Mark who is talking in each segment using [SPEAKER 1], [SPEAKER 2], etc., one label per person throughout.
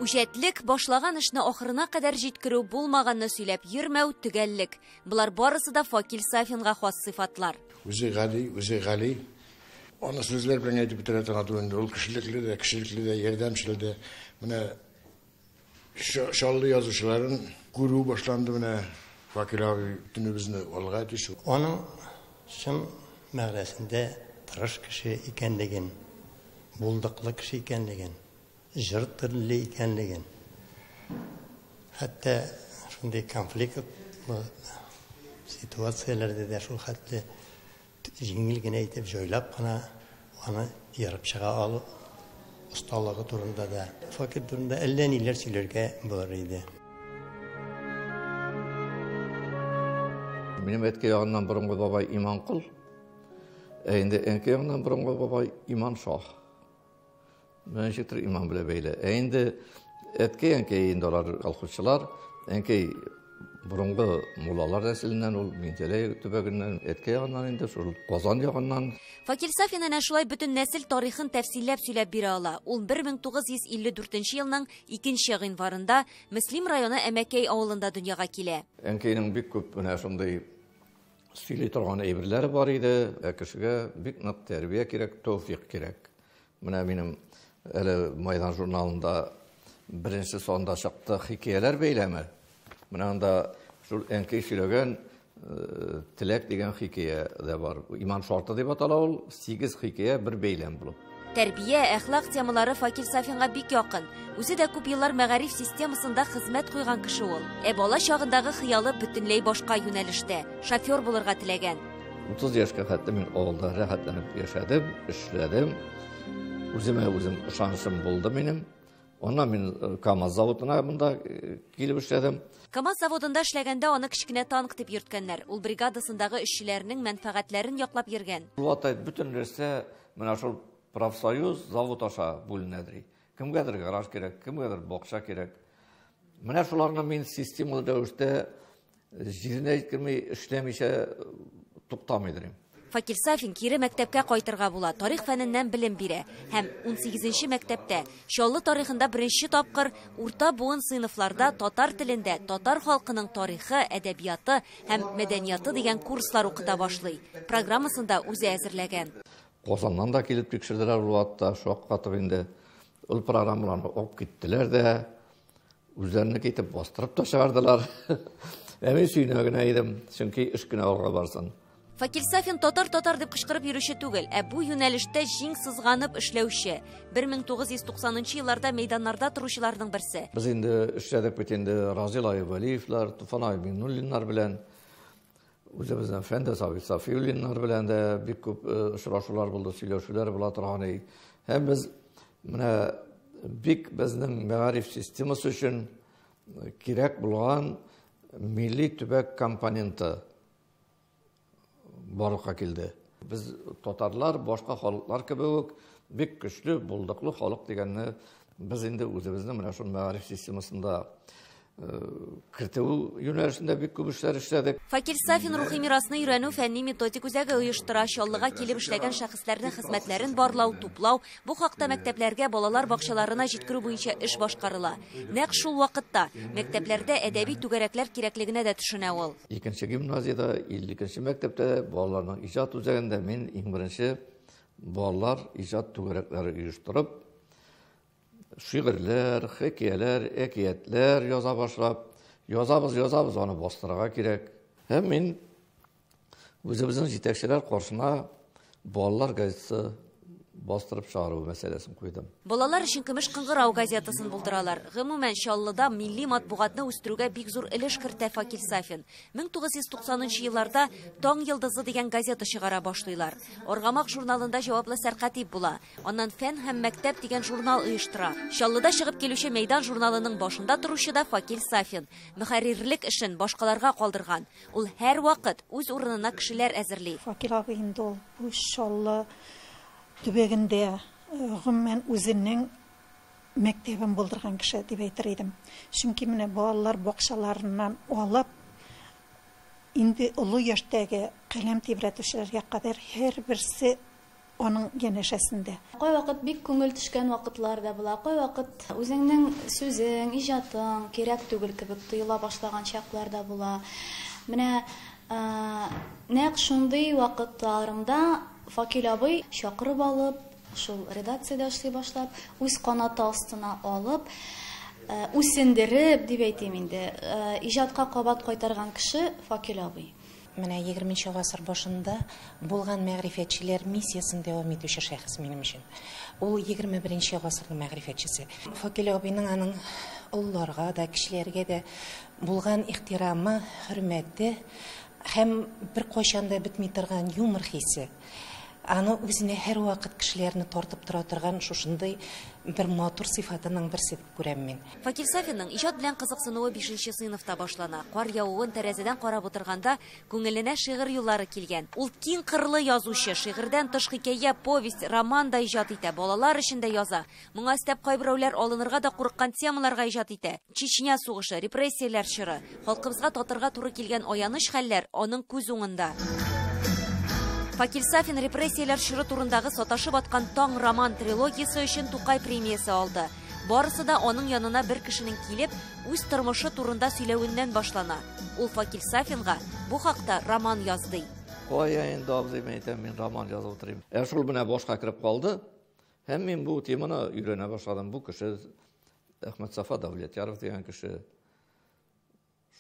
[SPEAKER 1] Үҗәтлек башлаган эшне ахырына кадәр җиткерү булмаганны сөйләп йөрмәү, төгәллек. Булар барысы да Факил Сафинга хас сыйфатлар.
[SPEAKER 2] Үзе гали. Аны сүзләр белән әйтеп бетерә торган инде. Ул кешелекле дә, ярдәмчел дә. Менә шаллы язучыларын күрү башланды менә Факил абый төнебезне алга төшү.
[SPEAKER 3] Аның шым мәгънәсендә тырыш кеше икәнлеген, булдыклы кеше икәнлеген, җыр телле икәнлеген. Хәтта шундый конфликт ситуацияләрдә дә шул хәтле җиңел генә итеп җайлап кына аны ярып чыга алу осталыгы турында да, Факил турында әллә ниләр сөйләргә булыр иде.
[SPEAKER 4] Минем әткәй ягыннан борынгы бабай Иманкул, инде әнкәй ягыннан борынгы бабай Иман Шах. Мен шектер иман белән бәйле. Инде әткәй инде алар колхозчылар, әнкәй борынгы муллалар нәселеннән, ул Минтәләй төбәгеннән, әткәй ягыннан инде шул Казан ягыннан.
[SPEAKER 1] Факил Сафин әнә шулай бөтен нәсел тарихын тәфсилләп сөйләп бирә ала. Ул 1954 елның 2 гыйнварында Мөслим районы Әмәкәй авылында дөньяга килә.
[SPEAKER 4] Әнкәйнең бик күп менә шундый сөйли торган әйберләре бар иде. Кешегә бик нык тәрбия кирәк, тәүфик кирәк. Менә минем әле Майдан журналында беренче сонда чыкты хикәяләр бәйләме. Менә анда шул әнкәй сөйләгән Теләк дигән хикәя дә бар. Иман шарты дип атала ул, 8 хикәя бер бәйләм булып.
[SPEAKER 1] Тәрбия, әхлак темалары Факил Сафинга бик якын. Үзе дә күп еллар мәгариф системасында хезмәт куйган кеше ул. Бала чагындагы хыялы бөтенләй башка юнәлештә. Шофер булырга теләгән.
[SPEAKER 4] 30 яшькә хәтта мин авылда рәхәтләнеп яшәдем, эшләдем. Үзем ышанычым булды минем. Оннан мин КАМАЗ заводына монда килеп эшләдем.
[SPEAKER 1] КАМАЗ заводында эшләгәндә аны кичкенә танк дип йөрткәннәр. Ул бригадасындагы эшчеләрнең мәнфәгатьләрен яклап йөргән.
[SPEAKER 4] Ватай бөтен нәрсә менә шул профсоюз завод аша бүленәдер. Кемгәдер гараж кирәк, кемгәдер бакча кирәк. Менә шуларны мин системалы рәвештә җиренә җиткерми эшләмичә туктамыйдыр.
[SPEAKER 1] Факил Сафин кире мәктәпкә кайтырга була, тарих фәненнән белем бирә. Һәм 18-нче мәктәптә Чаллы тарихында беренче тапкыр урта буын сыйныфларда татар телендә татар халкының тарихы, әдәбияты һәм мәдәнияты дигән курслар укыта башлый. Программасында үзе әзерләгән.
[SPEAKER 4] Казаннан да килеп тикшерделәр ул вакытта, шаккатып инде. Ул программаларны алып киттеләр дә, үзләренә китеп бастырып та чыгардылар. Мен сөйнә генә идем, чөнки эш кенә алга барсын.
[SPEAKER 1] Факил Сафин татар дип кычкырып йөрүче түгел, бу юнәлештә җиң сызганып эшләүче. 1990 елларда мәйданнарда торучыларның берсе.
[SPEAKER 4] Без инде эшләдек бит инде Разил Айвалиевлар, Туфан Айбинуллиннар белән, үзебезнең Фәндә Сафиуллиннар белән дә бик күп очрашулар булды, сөйләшүләр була торган иде. Һәм без менә бик безнең мәгариф системасы өчен кирәк булган милли төбәк компоненты барлыкка килде. Без татарлар, башка халыклар кебек бик көчле, булдыклы халык дигәнне без инде үзебезнең менә шул мәгариф системасында кертү юнәлешендә бик күп эшләр эшләдек.
[SPEAKER 1] Факил Сафин рухи мирасны өйрәнү фәнни методик үзәге оештыра, Чаллыга килеп эшләгән шәхесләрнең хезмәтләрен барлау, туплау, бу хакта мәктәпләргә, балалар бакчаларына җиткерү буенча эш башкарыла. Нәкъ шул вакытта мәктәпләрдә әдәби түгәрәкләр кирәклегенә дә төшенә ул.
[SPEAKER 4] 2нче гимназиядә, 52нче мәктәптә балаларның иҗат үзәгендә мин иң беренче балалар иҗат түгәрәкләре оештырып, шигырьләр, хикәяләр, әкиятләр яза башлап, язабыз, аны бастырырга кирәк. Һәм мин үзебезнең җитәкчеләр каршына балалар газетасы бастырып чыгару мәсьәләсен куйдым.
[SPEAKER 1] Балалар өчен Көмеш кыңгырау газетасын булдыралар. Гомумән Чаллыда милли матбугатны үстерүгә бик зур өлеш кертә Факил Сафин. 1990 елларда Таң йылдызы дигән газета чыгара башлыйлар. Аргамак журналында җаваплы Сәркатип була. Аннан Фән һәм мәктәп дигән журнал оештыра. Чаллыда чыгып килүче Мәйдан журналының башында торучы да Факил Сафин. Мөхәррирлек эшен башкаларга калдырган. Ул һәр вакыт үз урынына кешеләр әзерли.
[SPEAKER 5] Факил абый инде ул бу Чаллы төбәгендә гомумән үзенең мәктәбен булдырган кеше дип әйтер идем. Чөнки менә балалар бакчаларыннан алып инде олы яшьтәге каләм тибрәтүчеләргә кадәр һәр берсе onun genişesinde.
[SPEAKER 6] Кай вакыт бик күңел төшкән вакытлар да була. Кай вакыт үзеңнең сүзең, иҗатың кирәк түгел кебек тоела башлаган чаклар да була. Менә нәкъ шундый вакытларымда Факил абый чакырып алып, шул редакциядә эшли башлап, үз канаты астына алып, үсендереп дип әйтим инде. Иҗатка кабат кайтарган кеше Факил абый.
[SPEAKER 7] Менә 20 гасыр башында булган мәгърифәтчеләр миссиясын дәвам итүче шәхес минем өчен. Ул 21 гасырның мәгърифәтчесе. Факил абыйның аның улларга да, кешеләргә дә булган ихтирамы, хөрмәте һәм бер кайчан да битми торган юмор хисе. Аны үзенә һәр вакыт кешеләрне тартып тора торган шушындый бер матур сыйфатының берсе дип күрәм мин.
[SPEAKER 1] Факил Сафинның иҗат белән кызыксынуы 5нче сыйныфта башлана. Кар явуын тәрәзәдән карап утырганда күңеленә шигырь юллары килгән. Ул киң кырлы язучы, шигырьдән тыш хикәя, повесть, роман да иҗат итә, балалар өчен дә яза. Моңа өстәп кайберәүләр алынырга да курыккан темаларга иҗат итә. Чечня сугышы, репрессияләр чоры, халкыбызга татырга туры килгән аяныч хәлләр аның күз уңында. Факил Сафин репрессияләр чоры турындагы саташып аткан Таң роман трилогиясе өчен Тукай премиясе алды. Барысы да аның янына бер кешенең килеп, үз тормышы турында сөйләвеннән башлана. Ул Факил Сафинга бу хакта роман язды.
[SPEAKER 4] Кая инде абзый, мен роман язып утырыйм. Шул менә башка кирип калды. Һәм мин бу теманы өйрәнә башладым. Бу кеше Әхмәт Сафа Дәүләтяров дигән кеше.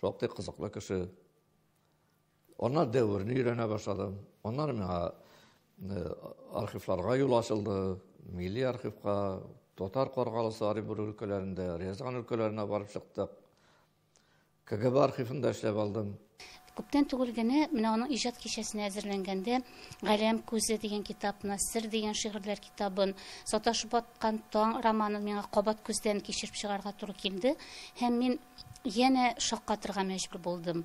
[SPEAKER 4] Шактый кызыклы кеше. Onlar dövrünü öğrene başladım. Onlar arxivlarga yol açıldı. Milli arxivga, Tatar Qargalısı Aribur ülkelerinde, Rezan ülkelerine barıp çıktık. KGB arxivinde işlep aldım.
[SPEAKER 8] Күптән түгел генә менә аның иҗат кичәсенә әзерләнгәндә Галәм күзе дигән китапны, Сер дигән шигырьләр китабын, Саташып аткан Таң романын миңа кабат күздән кичереп чыгарга туры килде. Һәм мин янә шаккатырга мәҗбүр булдым.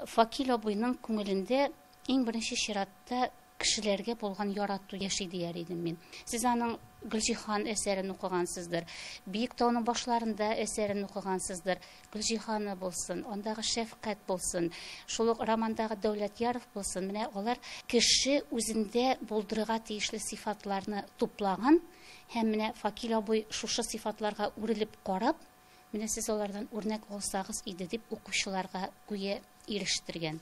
[SPEAKER 8] Факил абыйның күңелендә иң беренче чиратта кешеләргә булган ярату яши дияр идем мин. Сез аның Гөлҗиһан әсәрен укыгансыздыр. Биек тауның башларында әсәрен укыгансыздыр. Гөлҗиһаны булсын, андагы шәфкать булсын, шул ук романдагы Дәүләтяров булсын. Менә алар кеше үзендә булдырырга тиешле сыйфатларны туплаган һәм менә Факил абый шушы сыйфатларга үрелеп карап, менә сез алардан үрнәк алсагыз иде дип укучыларга гүя ирештергән.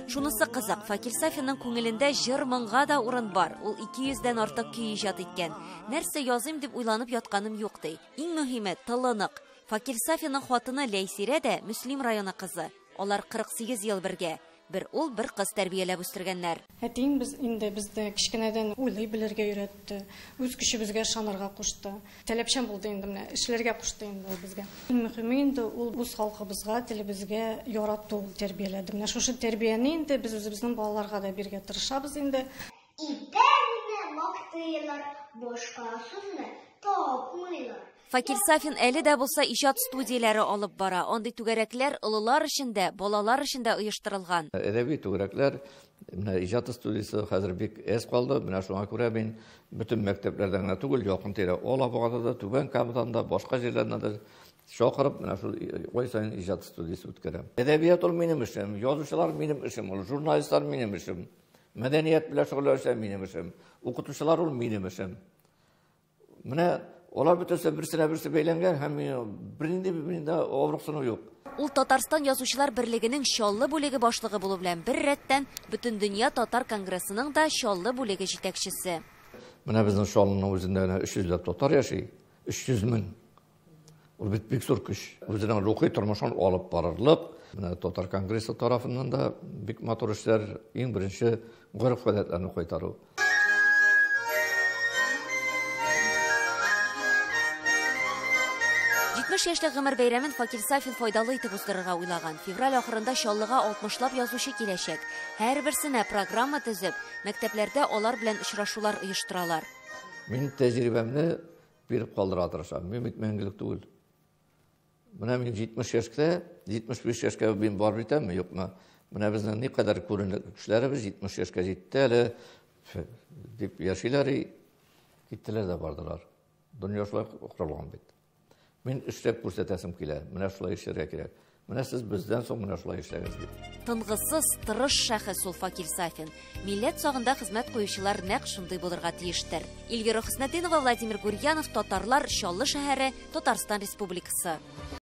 [SPEAKER 1] Шунысы кызык, Факил Сафинның күңелендә җыр моңга да урын бар. Ул 200дән артык көй иҗат иткән. Нәрсә языйм дип уйланып ятканым юк ди. Иң мөһиме тылынык. Факил Сафинның хатыны Ләйсирә дә Мөслим районы кызы. Алар 48 ел бергә. Бер ул, бер кыз тәрбияләп үстергәннәр.
[SPEAKER 9] Әтиң безне кичкенәдән уйлый белергә өйрәтте. Үз көчебезгә ышанырга кушты. Таләпчән булды инде менә, эшләргә кушты инде ул безгә. Иң мөһиме инде ул үз халкыбызга, телебезгә ярату тәрбияләде. Менә шушы тәрбияне инде без үзебезнең балаларга да биргә тырышабыз инде.
[SPEAKER 10] İdərinə vaxtıylar, boşqa sözünə tapmıylar.
[SPEAKER 1] Факил Сафин әле дә булса иҗат студияләре алып бара. Андый түгәрәкләр олылар өчен дә, балалар өчен дә оештырылган.
[SPEAKER 4] Әдәби түгәрәкләр, менә иҗат студиясе хәзер бик әз калды. Менә шуңа күрә мин бөтен мәктәпләрдән генә түгел, якын тирә Алабугада да, Түбән Камадан да, башка җирләрдән дә чакырып, менә шул ой сайын иҗат студиясе үткәрәм. Әдәбият ул минем эшем, язучылар минем эшем, ул журналистлар минем эшем, мәдәният белән шөгыльләнүчеләр минем эшем, укытучылар ул минем эшем. Менә Олар бөтенсе берсе бәйләнгән һәм бернинди авырыксыну юк.
[SPEAKER 1] Ул Татарстан язучылар берлегенең Чаллы бүлеге башлыгы булу белән бер рәттән Бөтен дөнья татар конгрессының да Чаллы бүлеге җитәкчесе.
[SPEAKER 4] Менә безнең Чаллының үзендә 300 татар яши, 300 мең. Ул бик зур көч. Үзенең рухи тормышын алып барырлык. Менә татар конгрессы тарафыннан да бик матур эшләр, иң беренче гореф-гадәтләрне кайтару.
[SPEAKER 1] 70 яшьлек гомер бәйрәмен Факил Сафин файдалы итеп уздырырга уйлаган. Февраль ахырында Чаллыга 60лап язучы киләчәк. Һәрберсенә программа төзеп, мәктәпләрдә алар белән очрашулар оештыралар.
[SPEAKER 4] Мин тәҗрибәмне биреп калдыра тырышам. Мин мәңгелек түгел. Менә мин 70 яшькә, 75 яшькә мин бар битәмме, юкмы? Менә безнең никадәр күренекле кешеләребез 70 яшькә җитте әле дип яшиләр, киттеләр дә бардылар. Дөнья шулай курылган бит. Мин эшләп күрсәтәсем килә. Менә шулай эшләргә кирәк. Менә сез бездән соң менә шулай эшләгез дип.
[SPEAKER 1] Тынгысыз, тырыш шәхес ул Факил Сафин. Милләт сагында хезмәт куючылар нәкъ шундый булырга тиештер. Илгир Хөснетдинова, Владимир Гурьянов, Татарлар, Чаллы шәһәре, Татарстан Республикасы.